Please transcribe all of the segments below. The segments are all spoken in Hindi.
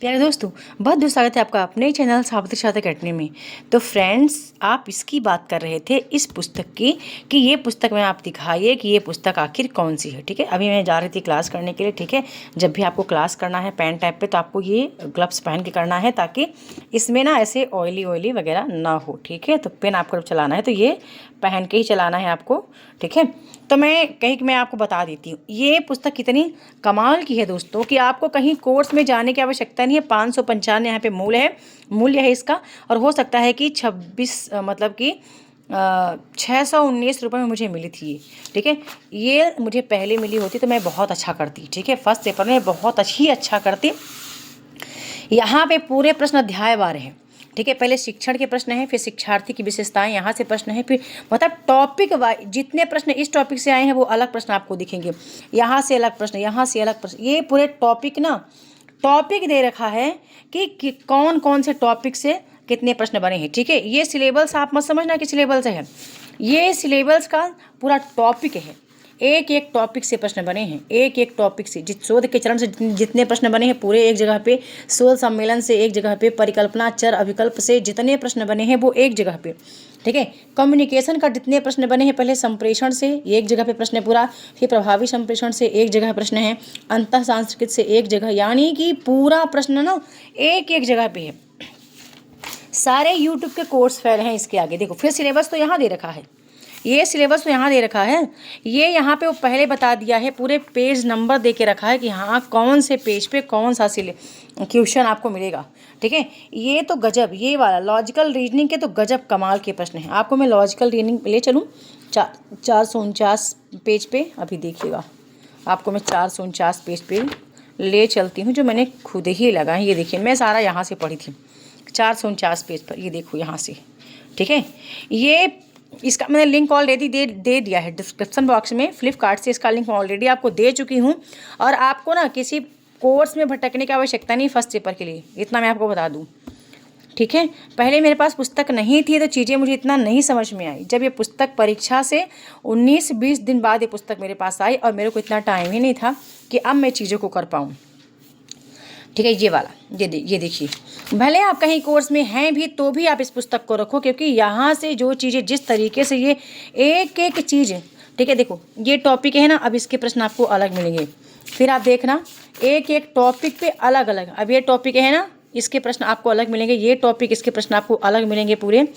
प्यारे दोस्तों, बहुत बहुत स्वागत है आपका अपने चैनल सावित्री शारदा अकेडमी में। तो फ्रेंड्स, आप इसकी बात कर रहे थे इस पुस्तक की कि ये पुस्तक में आप दिखाइए कि ये पुस्तक आखिर कौन सी है। ठीक है, अभी मैं जा रही थी क्लास करने के लिए। ठीक है, जब भी आपको क्लास करना है पेन टाइप पे तो आपको ये ग्लव्स पहन के करना है ताकि इसमें ना ऐसे ऑयली वगैरह ना हो। ठीक है, तो पेन आपको जब चलाना है तो ये पहन के ही चलाना है आपको। ठीक है, तो मैं आपको बता देती हूँ ये पुस्तक कितनी कमाल की है दोस्तों कि आपको कहीं कोर्स में जाने की आवश्यकता नहीं है। 595 यहाँ पे मूल्य है इसका। और हो सकता है कि 619 रुपये में मुझे मिली थी ये। ठीक है, ये मुझे पहले मिली होती तो मैं बहुत अच्छा करती। ठीक है, फर्स्ट पेपर में बहुत अच्छा करती। यहाँ पे पूरे प्रश्न अध्यायवार हैं। ठीक है, पहले शिक्षण के प्रश्न हैं, फिर शिक्षार्थी की विशेषताएं, यहाँ से प्रश्न है, फिर मतलब टॉपिक वाइज जितने प्रश्न इस टॉपिक से आए हैं वो अलग प्रश्न आपको दिखेंगे। यहाँ से अलग प्रश्न, यहाँ से अलग प्रश्न, ये पूरे टॉपिक दे रखा है कि कौन कौन से टॉपिक से कितने प्रश्न बने हैं। ठीक है, ये सिलेबस आप मत समझना कि सिलेबस है, ये सिलेबस का पूरा टॉपिक है। एक एक टॉपिक से प्रश्न बने हैं, एक एक टॉपिक से शोध के चरण से जितने प्रश्न बने हैं पूरे एक जगह पे, शोध सम्मेलन से एक जगह पे, परिकल्पना चर अभिकल्प से जितने प्रश्न बने हैं वो एक जगह पे। ठीक है, कम्युनिकेशन का जितने प्रश्न बने हैं, पहले संप्रेषण से एक जगह पे प्रश्न है पूरा, फिर प्रभावी संप्रेषण से एक जगह प्रश्न है, अंतः सांस्कृतिक से एक जगह, यानी कि पूरा प्रश्न ना एक एक जगह पे है। सारे यूट्यूब के कोर्स फैल हैं इसके आगे। देखो, फिर सिलेबस तो यहाँ दे रखा है, ये सिलेबस तो यहाँ दे रखा है, ये यहाँ पे वो पहले बता दिया है, पूरे पेज नंबर दे के रखा है कि हाँ कौन से पेज पे कौन सा क्वेश्चन आपको मिलेगा। ठीक है, ये तो गजब, ये वाला लॉजिकल रीजनिंग के तो गजब कमाल के प्रश्न हैं। आपको मैं लॉजिकल रीजनिंग ले चलूँ 449 पेज पे, अभी देखिएगा आपको मैं 449 पेज पे ले चलती हूँ, जो मैंने खुद ही लगाए। ये देखिए, मैं सारा यहाँ से पढ़ी थी 449 पेज पर, ये देखो यहाँ से। ठीक है, ये इसका मैंने लिंक ऑलरेडी दे दिया है डिस्क्रिप्शन बॉक्स में, फ्लिपकार्ट से इसका लिंक ऑलरेडी आपको दे चुकी हूँ। और आपको ना किसी कोर्स में भटकने की आवश्यकता नहीं फर्स्ट पेपर के लिए, इतना मैं आपको बता दूँ। ठीक है, पहले मेरे पास पुस्तक नहीं थी तो चीज़ें मुझे इतना नहीं समझ में आई। जब ये पुस्तक परीक्षा से 19-20 दिन बाद ये पुस्तक मेरे पास आई और मेरे को इतना टाइम ही नहीं था कि अब मैं चीज़ों को कर पाऊँ। ठीक है, ये वाला ये देखिए, भले आप कहीं कोर्स में हैं भी तो भी आप इस पुस्तक को रखो, क्योंकि यहाँ से जो चीज़ें जिस तरीके से ये एक एक चीज़, ठीक है, देखो ये टॉपिक है ना, अब इसके प्रश्न आपको अलग मिलेंगे। फिर आप देखना एक एक टॉपिक पे अलग अलग, अब ये टॉपिक है ना, इसके प्रश्न आपको अलग मिलेंगे, ये टॉपिक इसके प्रश्न आपको अलग मिलेंगे पूरे।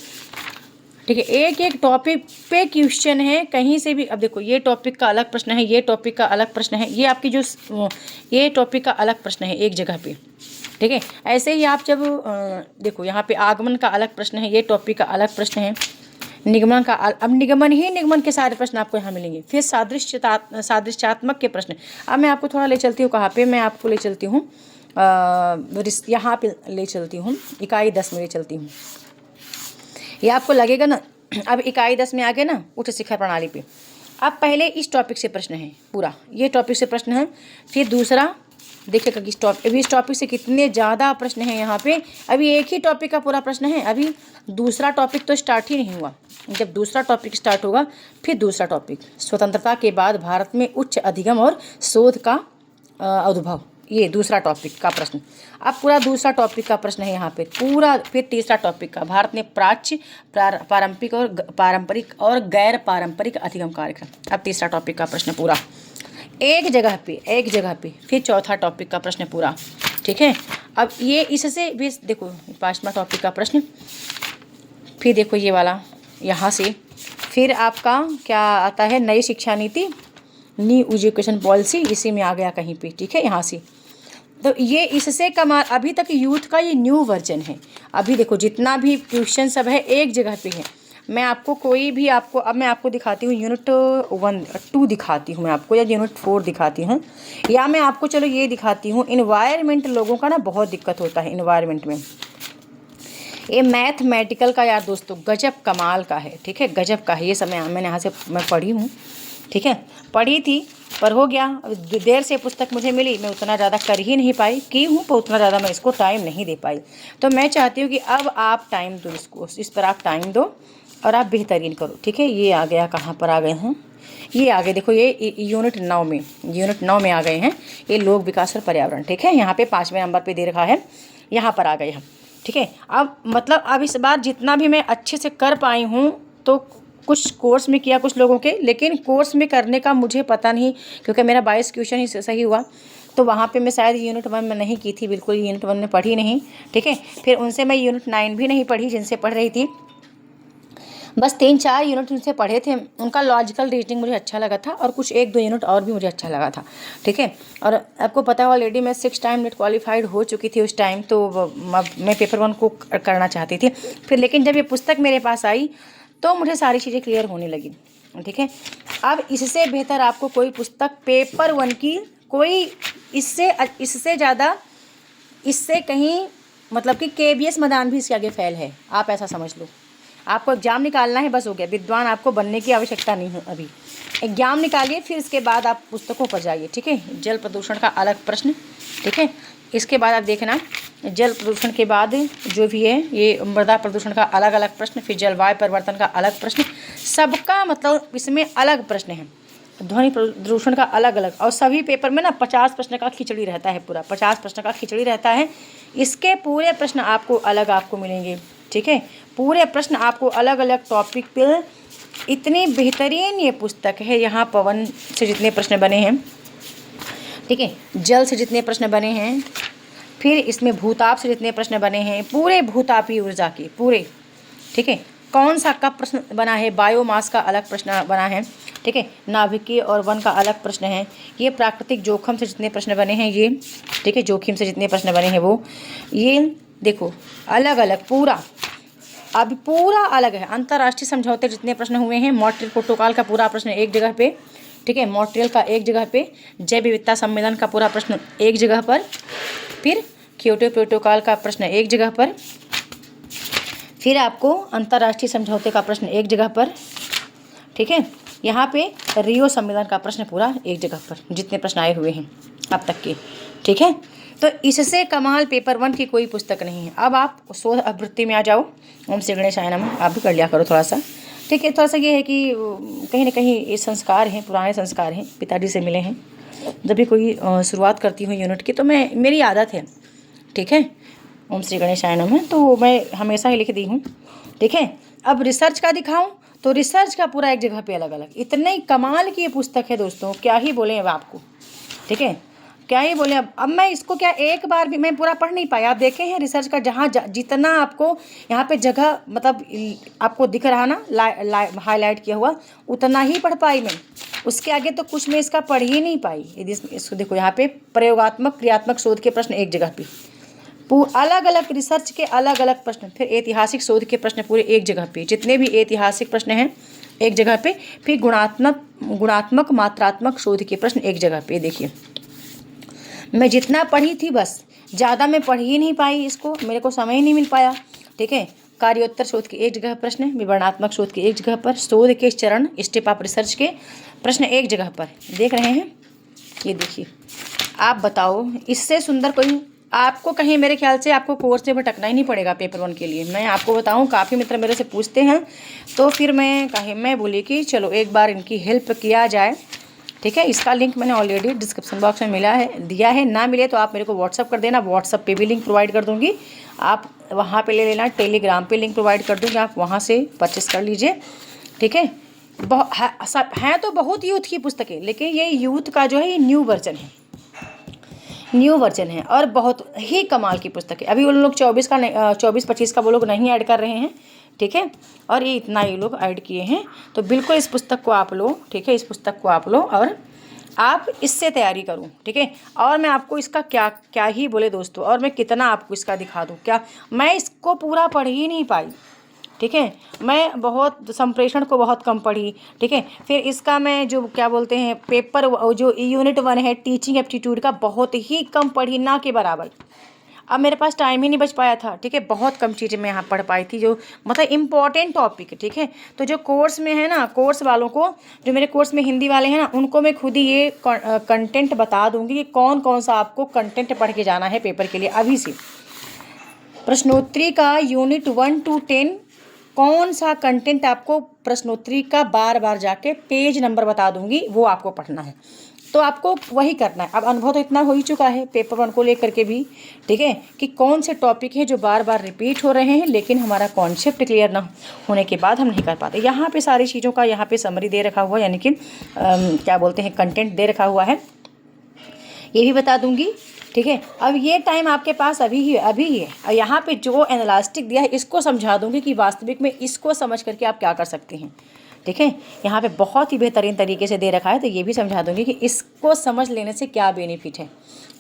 ठीक है, एक एक टॉपिक पे क्वेश्चन है कहीं से भी। अब देखो, ये टॉपिक का अलग प्रश्न है, ये टॉपिक का अलग प्रश्न है, ये आपकी जो ये टॉपिक का अलग प्रश्न है एक जगह पे। ठीक है, ऐसे ही आप जब देखो यहाँ पे आगमन का अलग प्रश्न है, ये टॉपिक का अलग प्रश्न है, निगमन का अब निगमन के सारे प्रश्न आपको यहाँ मिलेंगे। फिर सादृश्यात्मक के प्रश्न। अब मैं आपको थोड़ा ले चलती हूँ, कहाँ पे मैं आपको ले चलती हूँ, यहाँ पे ले चलती हूँ, इकाई 10 में ले चलती हूँ। ये आपको लगेगा ना, अब इकाई 10 में आ गए ना उच्च शिक्षा प्रणाली पे। अब पहले इस टॉपिक से प्रश्न है पूरा, ये टॉपिक से प्रश्न है। फिर दूसरा देखिएगा कि इस टॉपिक से कितने ज़्यादा प्रश्न हैं यहाँ पे। अभी एक ही टॉपिक का पूरा प्रश्न है, अभी दूसरा टॉपिक तो स्टार्ट ही नहीं हुआ। जब दूसरा टॉपिक स्टार्ट होगा फिर दूसरा टॉपिक, स्वतंत्रता के बाद भारत में उच्च अधिगम और शोध का उद्भव, ये दूसरा टॉपिक का प्रश्न। अब पूरा दूसरा टॉपिक का प्रश्न है यहाँ पे पूरा। फिर तीसरा टॉपिक का, भारत में प्राच्य पारंपरिक और गैर पारंपरिक अधिगम कार्यक्रम। अब तीसरा टॉपिक का प्रश्न पूरा एक जगह पे। फिर चौथा टॉपिक का प्रश्न पूरा। ठीक है, अब ये इससे भी देखो 5वां टॉपिक का प्रश्न। फिर देखो ये वाला यहाँ से। फिर आपका क्या आता है, नई शिक्षा नीति, न्यू एजुकेशन पॉलिसी, इसी में आ गया कहीं पे। ठीक है, यहाँ से तो ये इससे कमाल, अभी तक यूथ का ये न्यू वर्जन है। अभी देखो जितना भी क्वेश्चन सब है एक जगह पे है। मैं आपको कोई भी अब मैं आपको दिखाती हूँ यूनिट 1-2 दिखाती हूँ मैं आपको, या यूनिट 4 दिखाती हूँ, या मैं आपको चलो ये दिखाती हूँ। इन्वायरमेंट लोगों का ना बहुत दिक्कत होता है इन्वायरमेंट में। ये मैथमेटिकल का यार दोस्तों गजब कमाल का है। ठीक है, गजब का है ये समय। मैंने यहाँ से मैं पढ़ी हूँ, ठीक है, पढ़ी थी पर हो गया, देर से पुस्तक मुझे मिली, मैं उतना ज़्यादा कर ही नहीं पाई, की हूँ पर उतना ज़्यादा मैं इसको टाइम नहीं दे पाई। तो मैं चाहती हूँ कि अब आप टाइम दो इसको, इस पर आप टाइम दो और आप बेहतरीन करो। ठीक है, ये आ गया, कहाँ पर आ गए हैं, ये आ गए, देखो ये यूनिट 9 में आ गए हैं ये लोक विकास और पर्यावरण। ठीक है, यहाँ पे 5वें नंबर पे दे रखा है, यहाँ पर आ गए हम। ठीक है, अब मतलब अब इस बार जितना भी मैं अच्छे से कर पाई हूँ, तो कुछ कोर्स में किया कुछ लोगों के, लेकिन कोर्स में करने का मुझे पता नहीं, क्योंकि मेरा 22 क्वेश्चन ही सही हुआ, तो वहाँ पे मैं शायद यूनिट 1 में नहीं की थी, बिल्कुल यूनिट 1 में पढ़ी नहीं। ठीक है, फिर उनसे मैं यूनिट 9 भी नहीं पढ़ी जिनसे पढ़ रही थी, बस 3-4 यूनिट उनसे पढ़े थे। उनका लॉजिकल रीजनिंग मुझे अच्छा लगा था, और कुछ 1-2 यूनिट और भी मुझे अच्छा लगा था। ठीक है, और आपको पता है ऑलरेडी मैं 6 टाइम नेट क्वालिफाइड हो चुकी थी उस टाइम, तो मैं पेपर 1 को करना चाहती थी। फिर लेकिन जब ये पुस्तक मेरे पास आई तो मुझे सारी चीज़ें क्लियर होने लगी। ठीक है, अब इससे बेहतर आपको कोई पुस्तक पेपर 1 की कोई इससे ज़्यादा, इससे कहीं मतलब कि KBS मैदान भी इसके आगे फेल है, आप ऐसा समझ लो। आपको एग्ज़ाम निकालना है, बस हो गया, विद्वान आपको बनने की आवश्यकता नहीं है। अभी एग्ज़ाम निकालिए, फिर इसके बाद आप पुस्तकों पर जाइए। ठीक है, जल प्रदूषण का अलग प्रश्न। ठीक है, इसके बाद आप देखना जल प्रदूषण के बाद जो भी है ये मृदा प्रदूषण का अलग अलग प्रश्न, फिर जलवायु परिवर्तन का अलग प्रश्न, सबका मतलब इसमें अलग प्रश्न है। ध्वनि प्रदूषण का अलग अलग, और सभी पेपर में ना 50 प्रश्न का खिचड़ी रहता है, पूरा 50 प्रश्न का खिचड़ी रहता है। इसके पूरे प्रश्न आपको अलग आपको मिलेंगे। ठीक है, पूरे प्रश्न आपको अलग अलग टॉपिक पे, इतनी बेहतरीन ये पुस्तक है। यहाँ पवन से जितने प्रश्न बने हैं, ठीक है, जल से जितने प्रश्न बने हैं, फिर इसमें भूताप से जितने प्रश्न बने हैं, पूरे भूतापी ऊर्जा के पूरे। ठीक है, कौन सा कब प्रश्न बना है, बायोमास का अलग प्रश्न बना है। ठीक है, नाभिकीय और वन का अलग प्रश्न है। ये प्राकृतिक जोखिम से जितने प्रश्न बने हैं ये, ठीक है, जोखिम से जितने प्रश्न बने हैं वो, ये देखो अलग अलग पूरा, अब पूरा अलग है। अंतर्राष्ट्रीय समझौते जितने प्रश्न हुए हैं, मॉन्ट्रियल प्रोटोकॉल का पूरा प्रश्न एक जगह पे। ठीक है, मॉन्ट्रियल का एक जगह पे, जैव विविधता सम्मेलन का पूरा प्रश्न एक जगह पर, फिर क्योटो प्रोटोकॉल का प्रश्न एक जगह पर, फिर आपको अंतर्राष्ट्रीय समझौते का प्रश्न एक जगह पर। ठीक है, यहाँ पे रियो सम्मेलन का प्रश्न पूरा एक जगह पर, जितने प्रश्न आए हुए हैं अब तक के। ठीक है, तो इससे कमाल पेपर 1 की कोई पुस्तक नहीं है। अब आप शोध आवृत्ति में आ जाओ, ओम श्री गणेशाय नमः, आप भी कर लिया करो थोड़ा सा। ठीक है, थोड़ा सा ये है कि कहीं ना कहीं ये संस्कार हैं, पुराने संस्कार हैं, पिताजी से मिले हैं। जब भी कोई शुरुआत करती हूँ यूनिट की, तो मेरी आदत है, ठीक है, ओम श्री गणेशाय नमः, तो मैं हमेशा ही लिख दी हूँ। ठीक है, अब रिसर्च का दिखाऊँ तो रिसर्च का पूरा एक जगह पे अलग अलग, इतने कमाल की ये पुस्तक है दोस्तों, क्या ही बोले अब आपको। ठीक है, क्या ही बोले अब मैं इसको क्या एक बार भी मैं पूरा पढ़ नहीं पाया। आप देखे हैं रिसर्च का जहाँ जितना आपको यहाँ पे जगह मतलब आपको दिख रहा ना हाईलाइट किया हुआ, उतना ही पढ़ पाई मैं। उसके आगे तो कुछ मैं इसका पढ़ ही नहीं पाई। यदि इसको देखो, यहाँ पे प्रयोगात्मक क्रियात्मक शोध के प्रश्न एक जगह पे, अलग अलग रिसर्च के अलग अलग प्रश्न, फिर ऐतिहासिक शोध के प्रश्न पूरे एक जगह पे, जितने भी ऐतिहासिक प्रश्न हैं एक जगह पे, फिर गुणात्मक मात्रात्मक शोध के प्रश्न एक जगह पे। देखिए मैं जितना पढ़ी थी, बस ज़्यादा मैं पढ़ ही नहीं पाई, इसको मेरे को समय ही नहीं मिल पाया। ठीक है, कार्योत्तर शोध के एक जगह प्रश्न, विवरणात्मक शोध के एक जगह पर, शोध के चरण स्टेप ऑफ रिसर्च के प्रश्न एक जगह पर। देख रहे हैं, ये देखिए, आप बताओ इससे सुंदर कोई आपको कहीं, मेरे ख्याल से आपको कोर्स में भटकना ही नहीं पड़ेगा पेपर 1 के लिए। मैं आपको बताऊं, काफ़ी मित्र मेरे से पूछते हैं, तो फिर मैं बोली कि चलो एक बार इनकी हेल्प किया जाए। ठीक है, इसका लिंक मैंने ऑलरेडी डिस्क्रिप्शन बॉक्स में दिया है, ना मिले तो आप मेरे को व्हाट्सअप कर देना, व्हाट्सअप पे भी लिंक प्रोवाइड कर दूँगी, आप वहाँ पे ले लेना, टेलीग्राम पे लिंक प्रोवाइड कर दूँगी, आप वहाँ से परचेस कर लीजिए। ठीक है, है तो बहुत यूथ की पुस्तकें, लेकिन ये यूथ का जो है ये न्यू वर्जन है और बहुत ही कमाल की पुस्तक है। अभी वो लोग 24-25 का वो लोग नहीं ऐड कर रहे हैं। ठीक है, और ये इतना ये लोग ऐड किए हैं, तो बिल्कुल इस पुस्तक को आप लो। ठीक है, इस पुस्तक को आप लो और आप इससे तैयारी करूँ। ठीक है, और मैं आपको इसका क्या ही बोले दोस्तों, और मैं कितना आपको इसका दिखा दूँ, क्या मैं इसको पूरा पढ़ ही नहीं पाई। ठीक है, मैं बहुत संप्रेषण को बहुत कम पढ़ी। ठीक है, फिर इसका मैं जो क्या बोलते हैं पेपर जो यूनिट 1 है टीचिंग एप्टीट्यूड का, बहुत ही कम पढ़ी, ना के बराबर। अब मेरे पास टाइम ही नहीं बच पाया था। ठीक है, बहुत कम चीज़ें मैं यहाँ पढ़ पाई थी, जो मतलब इम्पॉर्टेंट टॉपिक है। ठीक है, तो जो कोर्स में है ना, कोर्स वालों को, जो मेरे कोर्स में हिंदी वाले हैं ना, उनको मैं खुद ही ये कंटेंट बता दूँगी कि कौन कौन सा आपको कंटेंट पढ़ के जाना है पेपर के लिए। अभी से प्रश्नोत्तरी का यूनिट 1 to 10 कौन सा कंटेंट आपको प्रश्नोत्तरी का बार बार जाके पेज नंबर बता दूंगी, वो आपको पढ़ना है। तो आपको वही करना है। अब अनुभव तो इतना हो ही चुका है पेपर 1 को लेकर के भी, ठीक है, कि कौन से टॉपिक हैं जो बार बार रिपीट हो रहे हैं, लेकिन हमारा कॉन्सेप्ट क्लियर ना होने के बाद हम नहीं कर पाते। यहाँ पे सारी चीज़ों का यहाँ पे समरी दे रखा हुआ है, यानी कि क्या बोलते हैं, कंटेंट दे रखा हुआ है, ये भी बता दूंगी, ठीक है। अब ये टाइम आपके पास अभी ही है, और यहाँ पे जो एनालिस्टिक दिया है इसको समझा दूंगी कि वास्तविक में इसको समझ करके आप क्या कर सकते हैं, ठीक है। यहाँ पे बहुत ही बेहतरीन तरीके से दे रखा है, तो ये भी समझा दूंगी कि इसको समझ लेने से क्या बेनिफिट है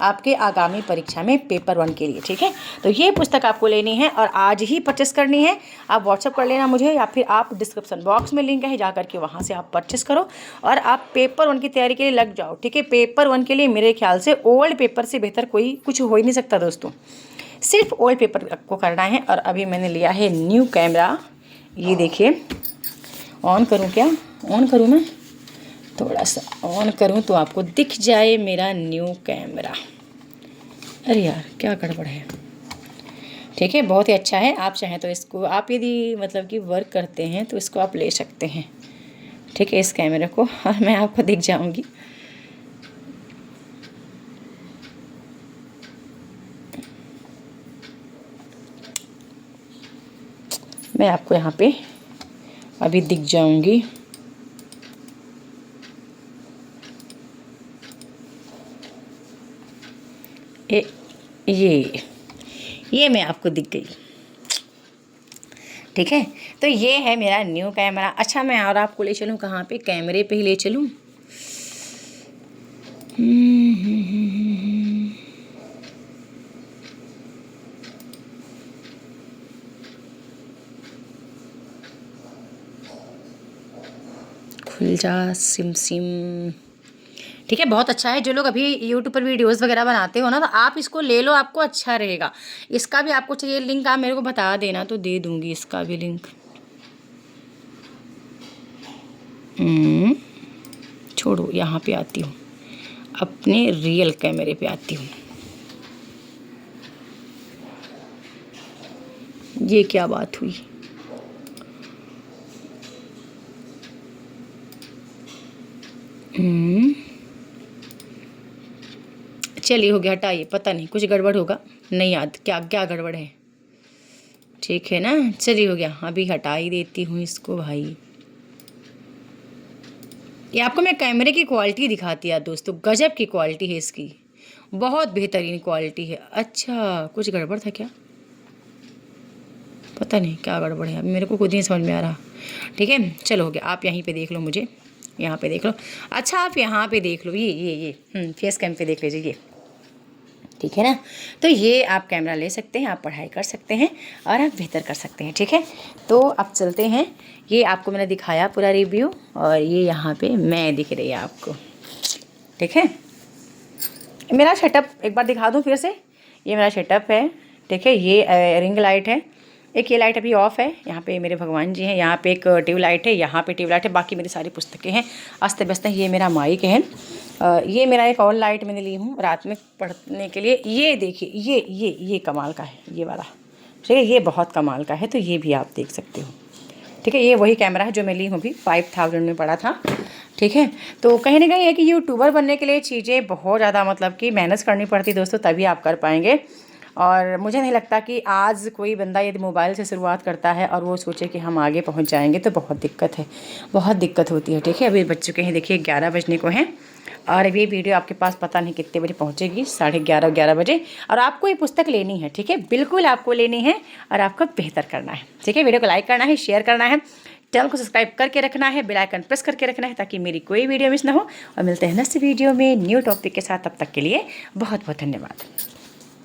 आपके आगामी परीक्षा में पेपर 1 के लिए, ठीक है। तो ये पुस्तक आपको लेनी है और आज ही परचेस करनी है। आप व्हाट्सअप कर लेना मुझे, या फिर आप डिस्क्रिप्शन बॉक्स में लिंक है, जा करके वहाँ से आप परचेस करो और आप पेपर 1 की तैयारी के लिए लग जाओ, ठीक है। पेपर 1 के लिए मेरे ख्याल से ओल्ड पेपर से बेहतर कोई कुछ हो ही नहीं सकता दोस्तों, सिर्फ ओल्ड पेपर आपको करना है। और अभी मैंने लिया है न्यू कैमरा, ये देखिए। ऑन करूँ क्या? ऑन करूँ मैं? थोड़ा सा ऑन करूँ तो आपको दिख जाए मेरा न्यू कैमरा। अरे यार क्या गड़बड़ है, ठीक है। बहुत ही अच्छा है, आप चाहें तो इसको, आप यदि मतलब कि वर्क करते हैं तो इसको आप ले सकते हैं, ठीक है, इस कैमरे को, और मैं आपको दिख जाऊंगी। मैं आपको यहाँ पे अभी दिख जाऊंगी। ये मैं आपको दिख गई, ठीक है। तो ये है मेरा न्यू कैमरा। अच्छा, मैं और आपको ले चलूँ कहाँ पे? कैमरे पे ही ले चलूँ। खुल जा सिम सिम, ठीक है। बहुत अच्छा है। जो लोग अभी यूट्यूब पर वीडियोस वगैरह बनाते हो ना, तो आप इसको ले लो, आपको अच्छा रहेगा। इसका भी आपको चाहिए लिंक, आप मेरे को बता देना तो दे दूंगी इसका भी लिंक। छोड़ो, यहाँ पे आती हूँ, अपने रियल कैमरे पे आती हूँ। ये क्या बात हुई? चलिए, हो गया, हटाइए। पता नहीं कुछ गड़बड़ होगा, नहीं याद क्या क्या गड़बड़ है, ठीक है ना। चलिए, हो गया, अभी हटा ही देती हूँ इसको भाई। ये आपको मैं कैमरे की क्वालिटी दिखाती है दोस्तों, गजब की क्वालिटी है इसकी, बहुत बेहतरीन क्वालिटी है। अच्छा, कुछ गड़बड़ था क्या? पता नहीं क्या गड़बड़ है, अभी मेरे को खुद नहीं समझ में आ रहा, ठीक है। चलो, हो गया। आप यहीं पे देख लो मुझे, यहाँ पे देख लो। अच्छा, आप यहाँ पे देख लो, ये फेस कैम पे देख लीजिए, ये, ठीक है ना। तो ये आप कैमरा ले सकते हैं, आप पढ़ाई कर सकते हैं और आप बेहतर कर सकते हैं, ठीक है। तो अब चलते हैं। ये आपको मैंने दिखाया पूरा रिव्यू, और ये यहाँ पे मैं दिख रही है आपको, ठीक है। मेरा सेटअप एक बार दिखा दूँ फिर से। ये मेरा सेटअप है, ठीक है। ये रिंग लाइट है, एक ये लाइट अभी ऑफ है। यहाँ पे मेरे भगवान जी हैं, यहाँ पे एक ट्यूब लाइट है, यहाँ पे ट्यूब लाइट है, बाकी मेरी सारी पुस्तकें हैं अस्त व्यस्त हैं। ये मेरा माइक है, ये मेरा एक और लाइट मैंने ली हूँ रात में पढ़ने के लिए। ये देखिए, ये कमाल का है, ये वाला, ठीक है, ये बहुत कमाल का है, तो ये भी आप देख सकते हो, ठीक है। ये वही कैमरा है जो मैं ली हूँ, भी 5000 में पड़ा था, ठीक है। तो कहीं ना कहीं है कि यूट्यूबर बनने के लिए चीज़ें बहुत ज़्यादा मतलब कि मेहनत करनी पड़ती दोस्तों, तभी आप कर पाएंगे। और मुझे नहीं लगता कि आज कोई बंदा यदि मोबाइल से शुरुआत करता है और वो सोचे कि हम आगे पहुंच जाएंगे, तो बहुत दिक्कत है, बहुत दिक्कत होती है, ठीक है। अभी बज चुके हैं, देखिए 11 बजने को हैं, और अभी ये वीडियो आपके पास पता नहीं कितने बजे पहुंचेगी, 11:30 बजे। और आपको ये पुस्तक लेनी है, ठीक है, बिल्कुल आपको लेनी है, और आपको बेहतर करना है, ठीक है। वीडियो को लाइक करना है, शेयर करना है, चैनल को सब्सक्राइब करके रखना है, बेल आइकन प्रेस करके रखना है, ताकि मेरी कोई वीडियो मिस ना हो। और मिलते हैं नेक्स्ट वीडियो में न्यू टॉपिक के साथ, तब तक के लिए बहुत बहुत धन्यवाद।